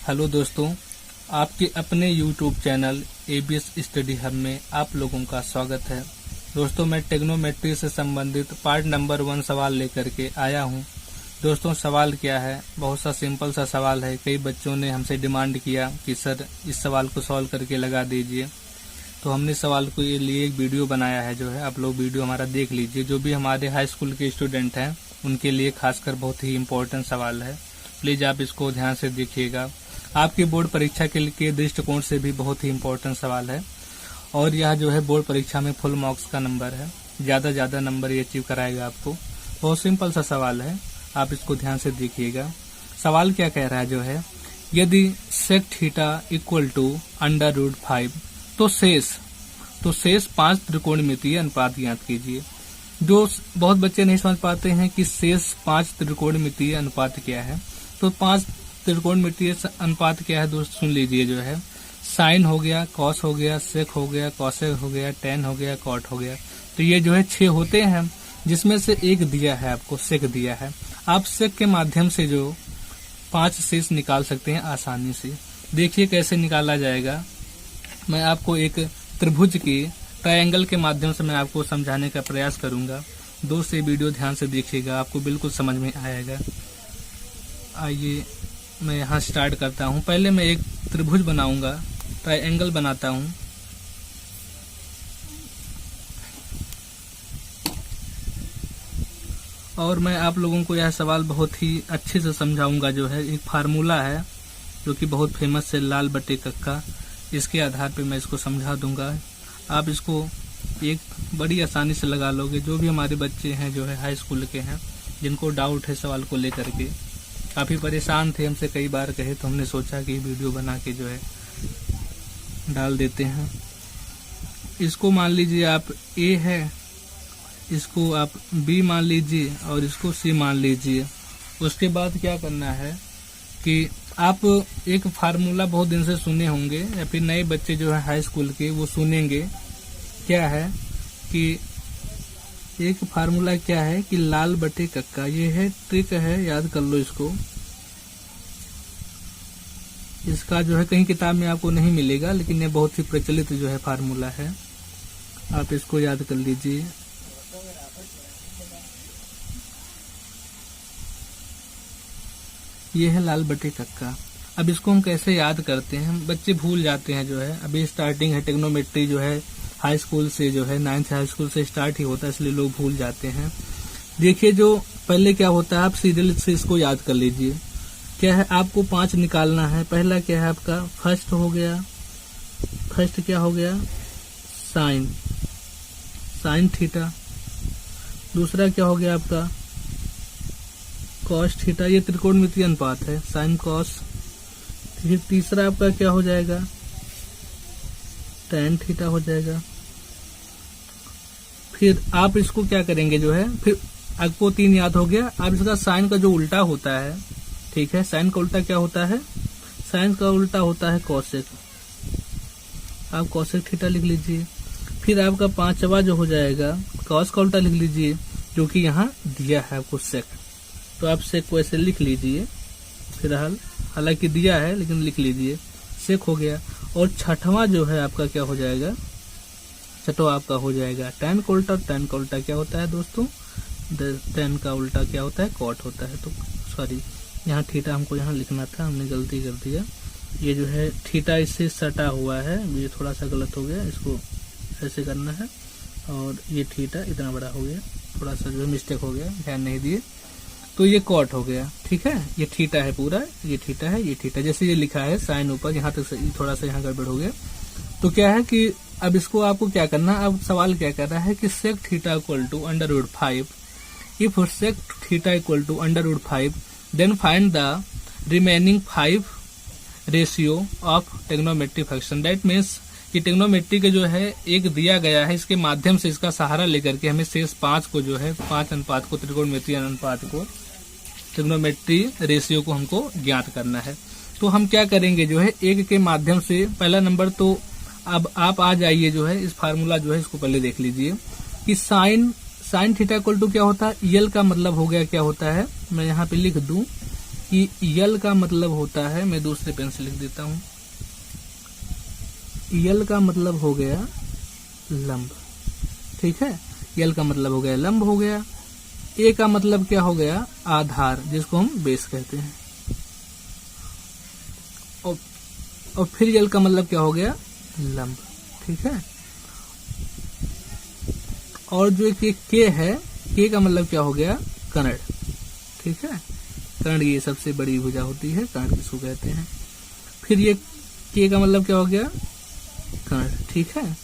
Hello दोस्तों, आपके अपने YouTube channel ABS study hub में आप लोगों का स्वागत है। दोस्तों, मैं टेक्नोमेट्री से संबंधित पार्ट नंबर 1 सवाल लेकर के आया हूं। दोस्तों, सवाल क्या है? बहुत सा सिंपल सा सवाल है। कई बच्चों ने हमसे डिमांड किया कि सर इस सवाल को सॉल्व करके लगा दीजिए, तो हमने सवाल को ये लिए एक वीडियो बनाया है। जो है आप लोग वीडियो हमारा देख लीजिए। जो भी हमारे हाई स्कूल के स्टूडेंट हैं उनके लिए खासकर बहुत ही इम्पोर्टेंट सवाल है। प्लीज आप इसको ध्यान से देखिएगा। आपकी बोर्ड परीक्षा के दृष्टिकोण से भी बहुत ही इम्पोर्टेंट सवाल है और यह जो है बोर्ड परीक्षा में फुल मार्क्स का नंबर है। ज्यादा नंबर ये अचीव कराएगा आपको। बहुत सिंपल सा सवाल है, आप इसको ध्यान से देखिएगा। सवाल क्या कह रहा है? जो है यदि सेक थीटा इक्वल टू √5 तो शेष 5 त्रिकोणमितीय अनुपात ज्ञात कीजिए। जो बहुत बच्चे नहीं समझ पाते हैं कि शेष 5 त्रिकोणमितीय अनुपात क्या है। तो 5 त्रिकोणमितीय अनुपात क्या है दोस्त, सुन लीजिए। जो है साइन हो गया, कॉस हो गया, सेक हो गया, कॉसेक हो गया, टेन हो गया, कॉट हो गया। तो ये जो है 6 होते हैं, जिसमें से एक दिया है आपको, सेक दिया है। आप सेक के माध्यम से जो 5 शेष निकाल सकते हैं आसानी से। देखिए कैसे निकाला जाएगा। मैं आपको एक त्रिभुज के ट्रायंगल के माध्यम से मैं आपको समझाने का प्रयास करूंगा। दोस्त, ये वीडियो ध्यान से देखिएगा, आपको बिल्कुल समझ में आएगा। आइए मैं यहाँ स्टार्ट करता हूँ। पहले मैं एक त्रिभुज बनाऊंगा, ट्रायंगल बनाता हूँ। और मैं आप लोगों को यह सवाल बहुत ही अच्छे से समझाऊंगा। जो है एक फार्मूला है जो कि बहुत फेमस है, लाल बटे कक्का। इसके आधार पे मैं इसको समझा दूंगा। आप इसको एक बड़ी आसानी से लगा लोगे। जो भी हमारे बच्चे हैं जो है हाई स्कूल के हैं, जिनको डाउट है सवाल को लेकर के, काफी परेशान थे, हमसे कई बार कहे, तो हमने सोचा कि वीडियो बना के जो है डाल देते हैं। इसको मान लीजिए आप A है, इसको आप B मान लीजिए और इसको C मान लीजिए। उसके बाद क्या करना है कि आप एक फार्मूला बहुत दिन से सुने होंगे या फिर नए बच्चे जो है हाई स्कूल के वो सुनेंगे। क्या है कि एक फार्मूला क्या है कि लाल बटे कक्का। ये है ट्रिक है, याद कर लो इसको। इसका जो है कहीं किताब में आपको नहीं मिलेगा, लेकिन ये बहुत ही प्रचलित जो है फार्मूला है। आप इसको याद कर लीजिए। ये है लाल बटे कक्का। अब इसको हम कैसे याद करते हैं? बच्चे भूल जाते हैं। जो है अभी स्टार्टिंग है, टेक्नोमेट्री जो है हाई स्कूल से जो है 9th हाई स्कूल से स्टार्ट ही होता है, इसलिए लोग भूल जाते हैं। देखिए जो पहले क्या होता है, आप सीरियल से इसको याद कर लीजिए। क्या है, आपको 5 निकालना है। पहला क्या है आपका, फर्स्ट हो गया। फर्स्ट क्या हो गया, साइन थीटा। दूसरा क्या हो गया आपका, कॉस थीटा। ये त्रिकोणमितीय अनुपात है, साइन कॉस। फिर तीसरा आपका क्या हो जाएगा, टेन थीटा हो जाएगा। फिर आप इसको क्या करेंगे, जो है फिर आपको 3 याद हो गया। अब इसका साइन का जो उल्टा होता है, ठीक है, साइन का उल्टा क्या होता है, साइन का उल्टा होता है कॉसेक। आप कॉसेक थीटा लिख लीजिए। फिर आपका 5वां जो हो जाएगा, कॉस का उल्टा लिख लीजिए, जो कि यहाँ दिया है आपको सेक। तो आप सेक को ऐसे लिख लीजिए फिलहाल, हालांकि दिया है लेकिन लिख लीजिए, सेक हो गया। और 6वां जो है आपका क्या हो जाएगा, 6वां आपका हो जाएगा टेन का उल्टा। टेन का उल्टा क्या होता है दोस्तों, टेन का उल्टा क्या होता है, कॉट होता है। तो सॉरी, यहाँ थीटा हमको यहाँ लिखना था, हमने गलती कर दिया। ये जो है थीटा इससे सटा हुआ है, ये थोड़ा सा गलत हो गया, इसको ऐसे करना है। और ये थीटा इतना बड़ा हो गया, थोड़ा सा जो है मिस्टेक हो गया, ध्यान नहीं दिए। तो ये कॉट हो गया, ठीक है। ये थीटा है पूरा, ये थीटा है, ये थीटा। जैसे ये लिखा है साइन ऊपर, यहाँ तक थोड़ा सा यहाँ गड़बड़ हो गया। तो क्या है कि अब इसको आपको क्या करना है, अब सवाल क्या कर रहा है कि sec theta equal to √5। If sec theta equal to √5 then find the remaining 5 ratio of trigonometry function. That means कि टेक्नोमेट्री के जो है एक दिया गया है, इसके माध्यम से इसका सहारा लेकर के हमें शेष 5 को जो है 5 अनुपात को, त्रिकोणमितीय अनुपात को, ट्रिग्नोमेट्री रेशियो को हमको ज्ञात करना है। तो हम क्या करेंगे, जो है एक के माध्यम से पहला नंबर, तो अब आप आ जाइए जो है इस फार्मूला जो है इसको पहले देख लीजिए कि साइन थीटा इक्वल टू क्या होता है, यल का मतलब हो गया क्या होता है, मैं यहाँ पे लिख दूं कि यल का मतलब होता है, मैं दूसरे पेन से लिख देता हूं, यल का मतलब हो गया लंब, ठीक है, यल का मतलब हो गया लंब हो गया। ए का मतलब क्या हो गया, आधार, जिसको हम बेस कहते हैं। और फिर यल का मतलब क्या हो गया, लंब, ठीक है। और जो के है, के का मतलब क्या हो गया, कर्ण, ठीक है। कर्ण ये सबसे बड़ी भुजा होती है, कर्ण किसको कहते हैं। फिर ये के का मतलब क्या हो गया, कर्ण, ठीक है।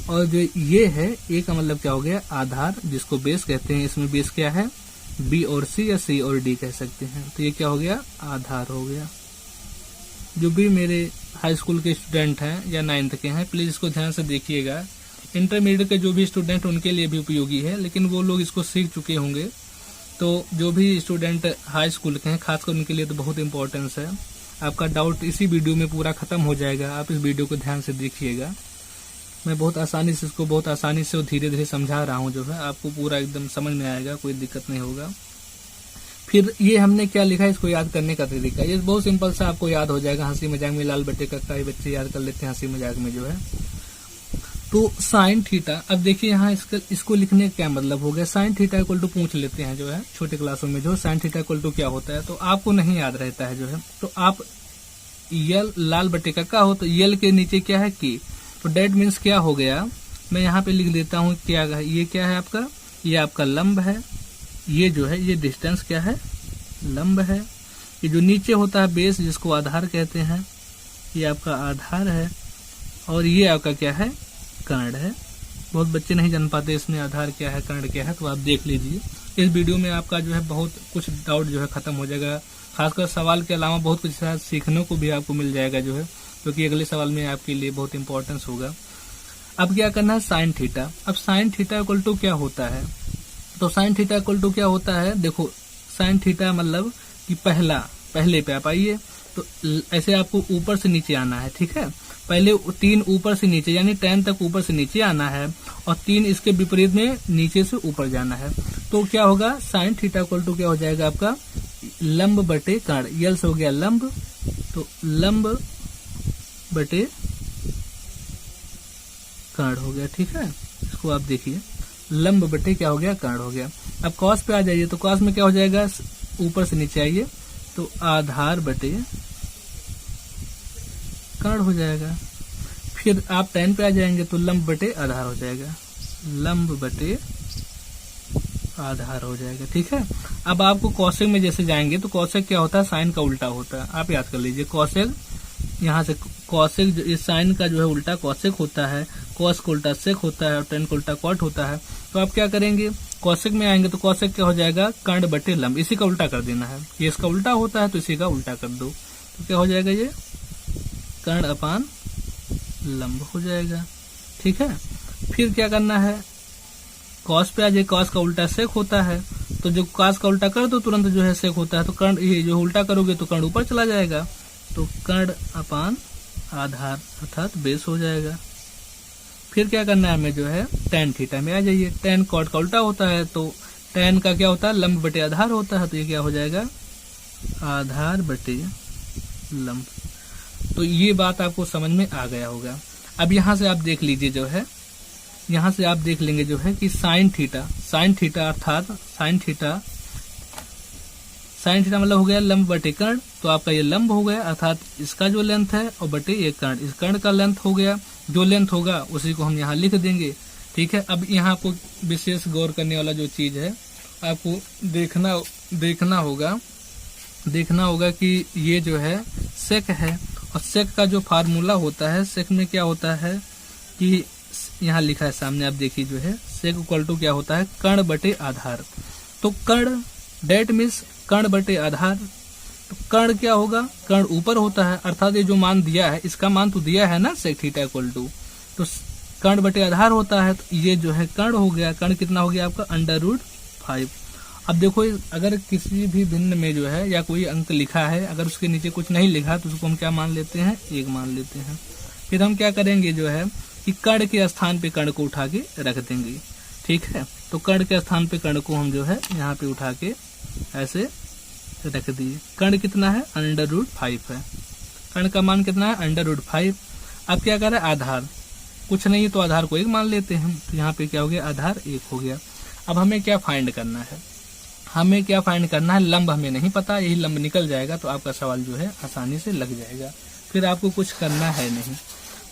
और जो ये है, ए का मतलब क्या हो गया, आधार, जिसको बेस कहते हैं। इसमें बेस क्या है, बी और सी या सी और डी कह सकते हैं। तो ये क्या हो गया, आधार हो गया। जो भी मेरे हाई स्कूल के स्टूडेंट हैं या 9th के हैं, प्लीज इसको ध्यान से देखिएगा। इंटरमीडिएट के जो भी स्टूडेंट, उनके लिए भी उपयोगी है, लेकिन वो लोग इसको सीख चुके होंगे। तो जो भी स्टूडेंट हाई स्कूल के हैं, खासकर उनके लिए तो बहुत इंपॉर्टेंस है। आपका डाउट इसी वीडियो में पूरा खत्म हो जाएगा, आप इस वीडियो को ध्यान से देखिएगा। मैं बहुत आसानी से इसको बहुत आसानी से और धीरे धीरे समझा रहा हूँ, जो है आपको पूरा एकदम समझ में आएगा, कोई दिक्कत नहीं होगा। फिर ये हमने क्या लिखा है, इसको याद करने का तरीका, ये बहुत सिंपल सा आपको याद हो जाएगा। हंसी मजाक में लाल बटे कक्का, ये बच्चे याद कर लेते हैं हंसी मजाक में, जो है। तो साइन थीटा, अब देखिए यहाँ इसको लिखने का क्या मतलब हो गया, साइन थीटा इक्वल टू पूछ लेते हैं, जो है छोटे क्लासों में, जो साइन थीटा इक्वल टू क्या होता है, तो आपको नहीं याद रहता है, जो है। तो आप यल लाल बटे कक्का हो, तो यल के नीचे क्या है, की, तो डेट मीन्स क्या हो गया, मैं यहाँ पे लिख देता हूँ क्या है, ये क्या है आपका, ये आपका लंब है, ये जो है ये डिस्टेंस क्या है, लंब है। ये जो नीचे होता है बेस, जिसको आधार कहते हैं, ये आपका आधार है। और ये आपका क्या है, कर्ण है। बहुत बच्चे नहीं जान पाते इसमें आधार क्या है, कर्ण क्या है, तो आप देख लीजिए। इस वीडियो में आपका जो है बहुत कुछ डाउट जो है खत्म हो जाएगा। खासकर सवाल के अलावा बहुत कुछ सीखने को भी आपको मिल जाएगा, जो है, क्योंकि अगले सवाल में आपके लिए बहुत इंपॉर्टेंस होगा। अब क्या करना है, साइन थीटा। अब साइन थीटा इक्वल टू क्या होता है, तो साइन थीटा इक्वल टू क्या होता है, देखो साइन थीटा मतलब कि पहले पे आप आइए, तो ऐसे आपको ऊपर से नीचे आना है, ठीक है। पहले 3 ऊपर से नीचे, यानी 10 तक ऊपर से नीचे आना है, और 3 इसके विपरीत में नीचे से ऊपर जाना है। तो क्या होगा, साइन थीटा इक्वल टू क्या हो जाएगा आपका, लंब बटे कर्ण, यल से हो गया लंब, तो लंब बटे कर्ण हो गया, ठीक है। इसको आप देखिए, लंब बटे क्या हो गया, कर्ण हो गया। अब कॉस पे आ जाइए, तो कॉस में क्या हो जाएगा, ऊपर से नीचे आइए, तो आधार बटे कर्ण हो जाएगा। फिर आप 10 पे आ जाएंगे, तो लंब बटे आधार हो जाएगा, लंब बटे आधार हो जाएगा, ठीक है। अब आपको कौशिक में जैसे जाएंगे, तो कौशिक क्या होता है, साइन का उल्टा होता है। आप याद कर लीजिए, कौशिक यहाँ से कौशिक, इस साइन का जो है उल्टा कौशिक होता है, कॉस का उल्टा सेक होता है, और टेन का उल्टा कॉट होता है। तो आप क्या करेंगे, कौशिक में आएंगे, तो कौशिक क्या हो जाएगा, कर्ण बटे लंब, इसी का उल्टा कर देना है। ये इसका उल्टा होता है, तो इसी का उल्टा कर दो, तो क्या हो जाएगा, ये कर्ण अपान लंब हो जाएगा, ठीक है। फिर क्या करना है, कॉस पे आ जाए, कॉस का उल्टा सेक होता है, तो जो कॉस का उल्टा कर दो तुरंत जो है सेक होता है, तो कर्ण, ये जो उल्टा करोगे तो कर्ण ऊपर चला जाएगा, तो कर्ण अपान आधार अर्थात बेस हो जाएगा। फिर क्या करना है हमें, जो है टेन थीटा में आ जाइए, टेन कॉट का उल्टा होता है, तो टेन का क्या होता है, लंब बटे आधार होता है, तो ये क्या हो जाएगा, आधार बटे लंब। तो ये बात आपको समझ में आ गया होगा। अब यहाँ से आप देख लीजिए, जो है यहाँ से आप देख लेंगे, जो है कि साइन थीटा अर्थात साइन थीटा मतलब हो गया लंब बटे कर्ण, तो आपका ये लंब हो गया, अर्थात इसका जो लेंथ है, और बटे ये कर्ण, इस कर्ण का लेंथ हो गया, जो लेंथ होगा उसी को हम यहाँ लिख देंगे, ठीक है। अब यहाँ आपको विशेष गौर करने वाला जो चीज है, आपको देखना होगा कि ये जो है सेक है, और सेक का जो फार्मूला होता है, सेक में क्या होता है कि यहाँ लिखा है सामने, आप देखिए, जो है सेक इक्वल टू क्या होता है, कर्ण बटे आधार। तो कर्ण डेट मीन्स कर्ण बटे आधार, तो कर्ण क्या होगा, कर्ण ऊपर होता है, अर्थात ये जो मान दिया है, इसका मान तो दिया है ना, सेक थीटा इक्वल टू, तो कर्ण बटे आधार होता है, तो ये जो है कर्ण हो गया, कर्ण कितना हो गया आपका, √5। अब देखो, अगर किसी भी भिन्न में जो है या कोई अंक लिखा है, अगर उसके नीचे कुछ नहीं लिखा, तो उसको हम क्या मान लेते हैं, 1 मान लेते हैं। फिर हम क्या करेंगे, जो है कि कर्ण के स्थान पे कर्ण को उठा के रख देंगे, ठीक है। तो कर्ण के स्थान पे कर्ण को हम जो है यहाँ पे उठा के रख दिए। कर्ण कितना है, √5 है। कर्ण का मान कितना है, √5। अब क्या कर रहा है, आधार कुछ नहीं तो आधार को 1 मान लेते हैं। तो यहाँ पे क्या हो गया, आधार 1 हो गया। अब हमें क्या फाइंड करना है, हमें क्या फाइंड करना है, लंब हमें नहीं पता, यही लंब निकल जाएगा तो आपका सवाल जो है आसानी से लग जाएगा, फिर आपको कुछ करना है नहीं।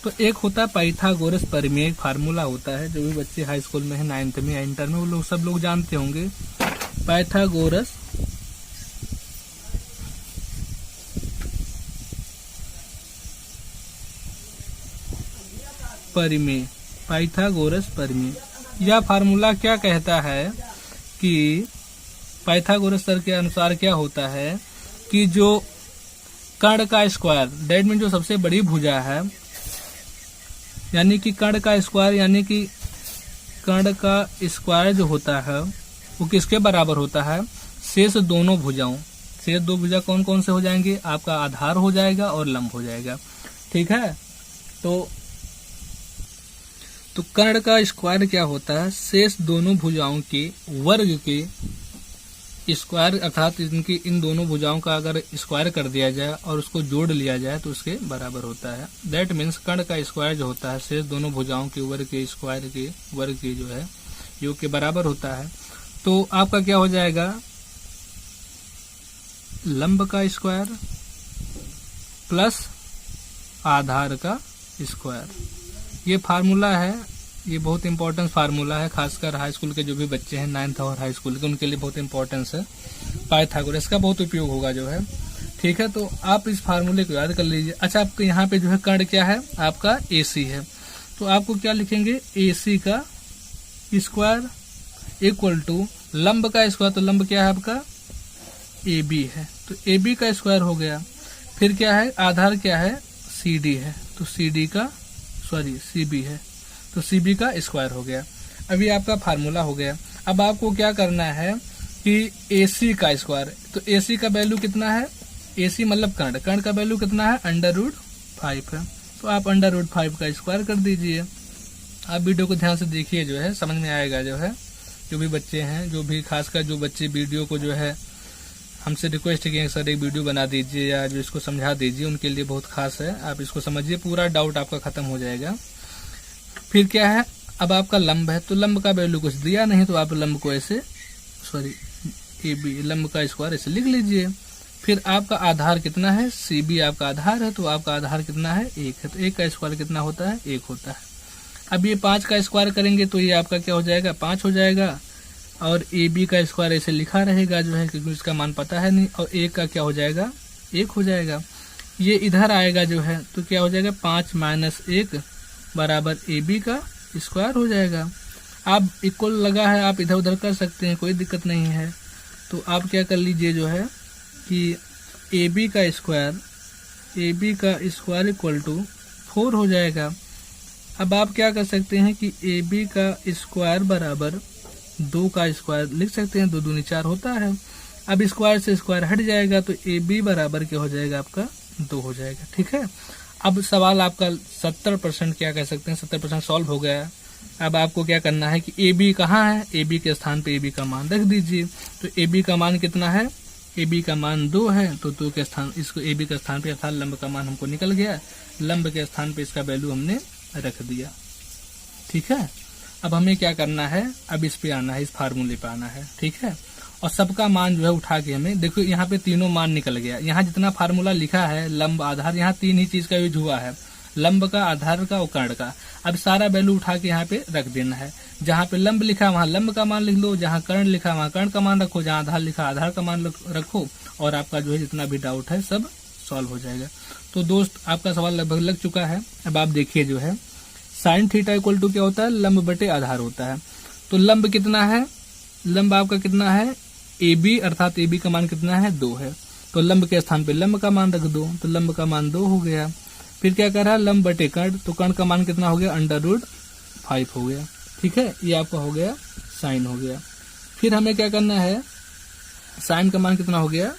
तो एक होता है पाइथागोरस प्रमेय, एक फार्मूला होता है, जो भी बच्चे हाई स्कूल में है, 9th में या इंटर में, वो लोग सब लोग जानते होंगे। पाइथागोरस प्रमेय, पाइथागोरस प्रमेय। यह फार्मूला क्या कहता है कि पाइथागोरस सर के अनुसार क्या होता है कि जो कर्ण का स्क्वायर, डेट मीन जो सबसे बड़ी भुजा है, यानी कि कर्ण का स्क्वायर, यानी कि कर्ण का स्क्वायर जो होता है वो किसके बराबर होता है, शेष दोनों भुजाओं। शेष दो भुजा कौन कौन से हो जाएंगे, आपका आधार हो जाएगा और लंब हो जाएगा। ठीक है, तो कर्ण का स्क्वायर क्या होता है, शेष दोनों भुजाओं के वर्ग के स्क्वायर, अर्थात इनकी इन दोनों भुजाओं का अगर स्क्वायर कर दिया जाए और उसको जोड़ लिया जाए तो उसके बराबर होता है। दैट मीन्स कर्ण का स्क्वायर जो होता है शेष दोनों भुजाओं के वर्ग के स्क्वायर के वर्ग के जो है योग के बराबर होता है। तो आपका क्या हो जाएगा, लंब का स्क्वायर प्लस आधार का स्क्वायर। ये फार्मूला है, ये बहुत इंपॉर्टेंट फार्मूला है, खासकर हाई स्कूल के जो भी बच्चे हैं 9th और हाई स्कूल के, उनके लिए बहुत इंपॉर्टेंस है। पाइथागोरस का बहुत उपयोग होगा जो है। ठीक है, तो आप इस फार्मूले को याद कर लीजिए। अच्छा, आपके यहाँ पे जो है कर्ण क्या है, आपका AC है, तो आपको क्या लिखेंगे, AC का स्क्वायर इक्वल टू लंब का स्क्वायर, तो लंब क्या है आपका AB है, तो AB का स्क्वायर हो गया। फिर क्या है, आधार क्या है, CD है, तो CB है, तो CB का स्क्वायर हो गया। अभी आपका फार्मूला हो गया। अब आपको क्या करना है कि AC का स्क्वायर, तो AC का वैल्यू कितना है, AC मतलब कर्ण का वैल्यू कितना है, √5 है, तो आप √5 का स्क्वायर कर दीजिए। आप वीडियो को ध्यान से देखिए, जो है समझ में आएगा। जो है जो भी बच्चे हैं, जो भी खासकर जो बच्चे वीडियो को जो है हमसे रिक्वेस्ट किए सर एक वीडियो बना दीजिए या जो इसको समझा दीजिए, उनके लिए बहुत खास है। आप इसको समझिए, पूरा डाउट आपका खत्म हो जाएगा। फिर क्या है, अब आपका लंब है, तो लंब का वैल्यू कुछ दिया नहीं, तो आप लंब को ऐसे AB लंब का स्क्वायर ऐसे लिख लीजिए। फिर आपका आधार कितना है, CB आपका आधार है, तो आपका आधार कितना है, 1 है, तो 1 का स्क्वायर कितना होता है, 1 होता है। अब ये 5 का स्क्वायर करेंगे तो ये आपका क्या हो जाएगा, 5 हो जाएगा, और AB का स्क्वायर ऐसे लिखा रहेगा जो है, क्योंकि इसका मान पता है नहीं, और 1 का क्या हो जाएगा, 1 हो जाएगा। ये इधर आएगा जो है, तो क्या हो जाएगा, 5 - 1 बराबर AB का स्क्वायर हो जाएगा। आप इक्वल लगा है, आप इधर उधर कर सकते हैं, कोई दिक्कत नहीं है। तो आप क्या कर लीजिए जो है कि AB का स्क्वायर इक्वल टू 4 हो जाएगा। अब आप क्या कर सकते हैं कि AB का स्क्वायर बराबर 2 का स्क्वायर लिख सकते हैं, 2 दूनी 4 होता है। अब स्क्वायर से स्क्वायर हट जाएगा, तो AB बराबर क्या हो जाएगा, आपका 2 हो जाएगा। ठीक है, अब सवाल आपका 70% क्या कह सकते हैं, 70% सॉल्व हो गया है। अब आपको क्या करना है कि AB कहाँ है, AB के स्थान पे AB का मान रख दीजिए। तो AB का मान कितना है, AB का मान 2 है, तो 2 के स्थान, इसको AB के स्थान पे अर्थात लंब का मान हमको निकल गया, लंब के स्थान पे इसका वैल्यू हमने रख दिया। ठीक है, अब हमें क्या करना है, अब इस पे आना है, इस फार्मूले पे आना है। ठीक है, और सबका मान जो है उठा के हमें, देखो यहाँ पे तीनों मान निकल गया। यहाँ जितना फार्मूला लिखा है लंब आधार, यहाँ 3 ही चीज का यूज हुआ है, लंब का, आधार का और कर्ण का। अब सारा वैल्यू उठा के यहाँ पे रख देना है। जहाँ पे लंब लिखा वहाँ लंब का मान लिख लो, जहाँ कर्ण लिखा वहाँ कर्ण का मान रखो, जहाँ आधार लिखा आधार का मान रखो, और आपका जो है जितना भी डाउट है सब सॉल्व हो जाएगा। तो दोस्त आपका सवाल लगभग लग चुका है। अब आप देखिए जो है साइन थीटा इक्वल टू क्या होता है, लंब बटे आधार होता है। तो लंब कितना है, लंब आपका कितना है, AB अर्थात AB का मान कितना है, 2 है, तो लंब के स्थान पे लंब का मान रख दो, तो लंब का मान 2 हो गया। फिर क्या कर रहा है, लंब बटे कर्ण, तो कर्ण का मान कितना हो गया, √5 हो गया। ठीक है, ये आपका हो गया साइन हो गया। फिर हमें क्या करना है, साइन का मान कितना हो गया,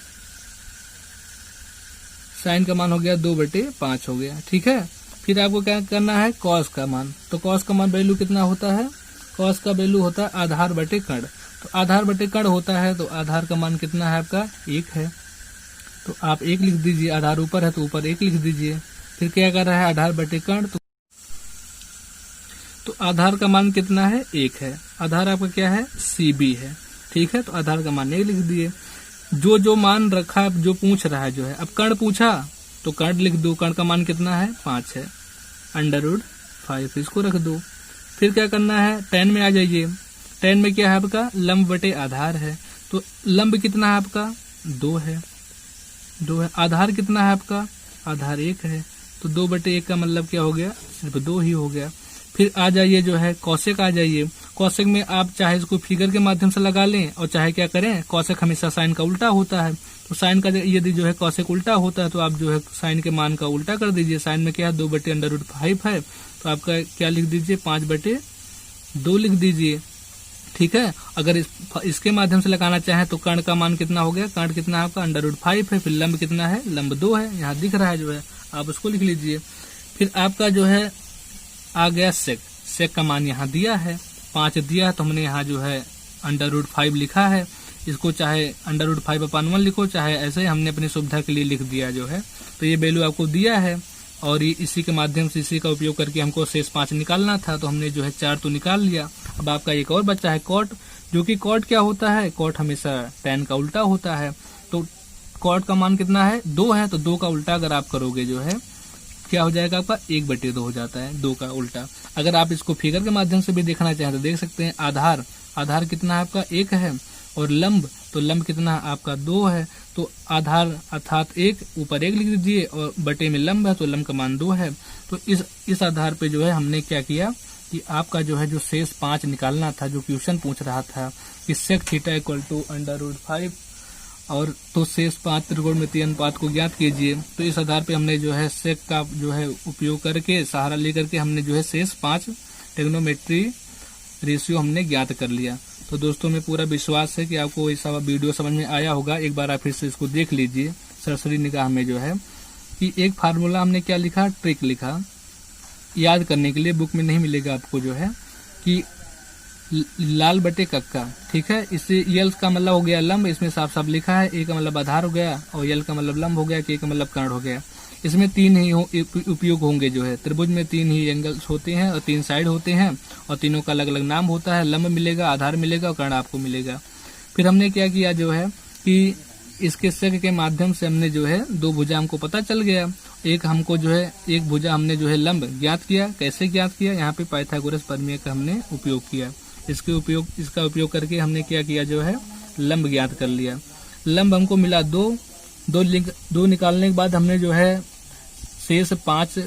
साइन का मान हो गया 2/5 हो गया। ठीक है, फिर आपको क्या करना है, कॉस का मान, तो कॉस का मान वैल्यू कितना होता है, कॉस का वैल्यू होता है आधार बटे कर्ण, तो आधार बटे कर्ण होता है, तो आधार का मान कितना है आपका 1 है। तो आप 1 लिख दीजिए, आधार ऊपर है तो ऊपर 1 लिख दीजिए। फिर क्या कर रहा है, आधार बटे कर्ण, तो आधार का मान कितना है, 1 है। आधार आपका क्या है, CB है, ठीक है। तो आधार का मान 1 लिख दिए। जो मान रखा, जो पूछ रहा है जो है, अब कर्ण पूछा तो कर्ण लिख दो, कर्ण का मान कितना है, 5 है, √5 इसको रख दो। फिर क्या करना है, tan में आ जाइए। tan में क्या है आपका, लंब बटे आधार है, तो लंब कितना है आपका, 2 है, 2 है। आधार कितना है आपका, आधार 1 है, तो 2/1 का मतलब क्या हो गया, सिर्फ 2 ही हो गया। फिर आ जाइए जो है कौशिक आ जाइए। कौशिक में आप चाहे इसको फिगर के माध्यम से लगा लें और चाहे क्या करें, कौशिक हमेशा साइन का उल्टा होता है, तो साइन का यदि जो है कौशिक उल्टा होता है तो आप जो है साइन के मान का उल्टा कर दीजिए। साइन में क्या है, 2/√5 है, तो आपका क्या लिख दीजिए, 5/2 लिख दीजिए, ठीक है। अगर इसके माध्यम से लगाना चाहें तो कर्ण का मान कितना हो गया, कर्ण कितना है आपका, √5 है। फिर लंब कितना है, लंब 2 है, यहाँ दिख रहा है जो है, आप उसको लिख लीजिए। फिर आपका जो है आ गया सेक, सेक का मान यहाँ दिया है, 5 दिया है, तो हमने यहाँ जो है √5 लिखा है। इसको चाहे √5/1 लिखो, चाहे ऐसे हमने अपनी सुविधा के लिए लिख दिया जो है। तो ये वैल्यू आपको दिया है और ये इसी के माध्यम से, इसी का उपयोग करके हमको शेष 5 निकालना था, तो हमने जो है 4 तो निकाल लिया। अब आपका एक और बच्चा है कॉट, जो कि कॉट क्या होता है, कॉट हमेशा tan का उल्टा होता है। तो कॉट का मान कितना है, 2 है, तो 2 का उल्टा अगर आप करोगे जो है क्या हो जाएगा आपका, 1/2 हो जाता है, 2 का उल्टा। अगर आप इसको फिगर के माध्यम से भी देखना चाहें तो देख सकते हैं। आधार कितना है आपका, 1 है, और लंब, तो लंब कितना है आपका, 2 है, तो आधार अर्थात 1 ऊपर 1 लिख दीजिए और बटे में लंब है, तो लंब का मान 2 है। तो इस आधार पे जो है हमने क्या किया कि आपका जो है जो शेष 5 निकालना था, जो क्वेश्चन पूछ रहा था कि सेक थीटा इक्वल टू √5 और तो शेष 5 त्रिकोणमितीय अनुपात को ज्ञात कीजिए। तो इस आधार पे हमने जो है सेक का जो है उपयोग करके, सहारा लेकर के हमने जो है शेष 5 ट्रिग्नोमेट्री रेशियो हमने ज्ञात कर लिया। तो दोस्तों में पूरा विश्वास है कि आपको ये सब वीडियो समझ में आया होगा। एक बार आप फिर से इसको देख लीजिए सरसरी निगाह में जो है कि एक फार्मूला हमने क्या लिखा, ट्रिक लिखा, याद करने के लिए बुक में नहीं मिलेगा आपको जो है कि लाल बटे कक्का, ठीक है। इससे यल का मतलब हो गया लंब, इसमें साफ साफ लिखा है। ए का मतलब आधार हो गया और यल का मतलब लंब हो गया, के का मतलब कर्ण हो गया। इसमें 3 ही उपयोग होंगे जो है, त्रिभुज में 3 ही एंगल्स होते हैं और 3 साइड होते हैं और तीनों का अलग अलग नाम होता है। लंब मिलेगा, आधार मिलेगा और कर्ण आपको मिलेगा। फिर हमने क्या किया जो है कि इसके सेक के माध्यम से हमने जो है 2 भुजा हमको पता चल गया। एक हमको जो है एक भुजा हमने जो है लंब ज्ञात किया। कैसे ज्ञात किया, यहाँ पे पाइथागोरस प्रमेय का हमने उपयोग किया। इसका उपयोग करके हमने क्या किया जो है लंब ज्ञात कर लिया। लंब हमको मिला 2 निकालने के बाद हमने जो है शेष 5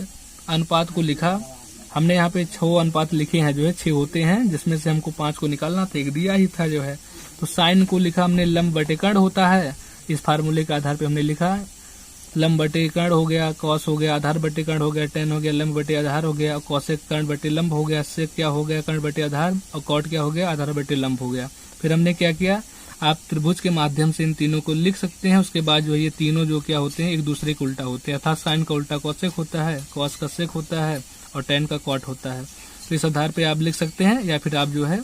अनुपात को लिखा। हमने यहाँ पे 6 अनुपात लिखे हैं जो है 6 होते हैं, जिसमें से हमको 5 को निकालना था, एक दिया ही था जो है। तो साइन को लिखा हमने लंब बटे कर्ण होता है, इस फार्मूले के आधार पे हमने लिखा लंब बटे कर्ण हो गया, कॉस हो गया, आधार बटे कर्ण हो गया, tan हो गया, लंब बटे आधार हो गया, कॉसेक कर्ण बटे लंब हो गया, सेक क्या हो गया, कर्ण बटे आधार, और कॉट क्या हो गया, आधार बटे लंब हो गया। फिर हमने क्या किया, आप त्रिभुज के माध्यम से इन तीनों को लिख सकते हैं। उसके बाद जो ये तीनों जो क्या होते हैं एक दूसरे के उल्टा होते हैं, अर्थात साइन का उल्टा कॉसेक होता है, कॉस का सेक होता है और tan का कॉट होता है। तो इस आधार पे आप लिख सकते हैं, या फिर आप जो है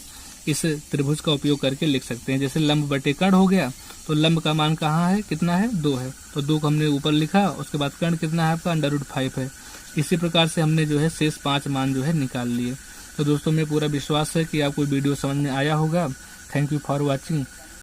इस त्रिभुज का उपयोग करके लिख सकते हैं। जैसे लंब बटे कर्ण हो गया, तो लंब का मान कहाँ है, कितना है, 2 है, तो 2 को हमने ऊपर लिखा। उसके बाद कर्ण कितना है आपका, √5 है। इसी प्रकार से हमने जो है शेष 5 मान जो है निकाल लिए। तो दोस्तों में पूरा विश्वास है कि आपको वीडियो समझ में आया होगा। Thank you for watching.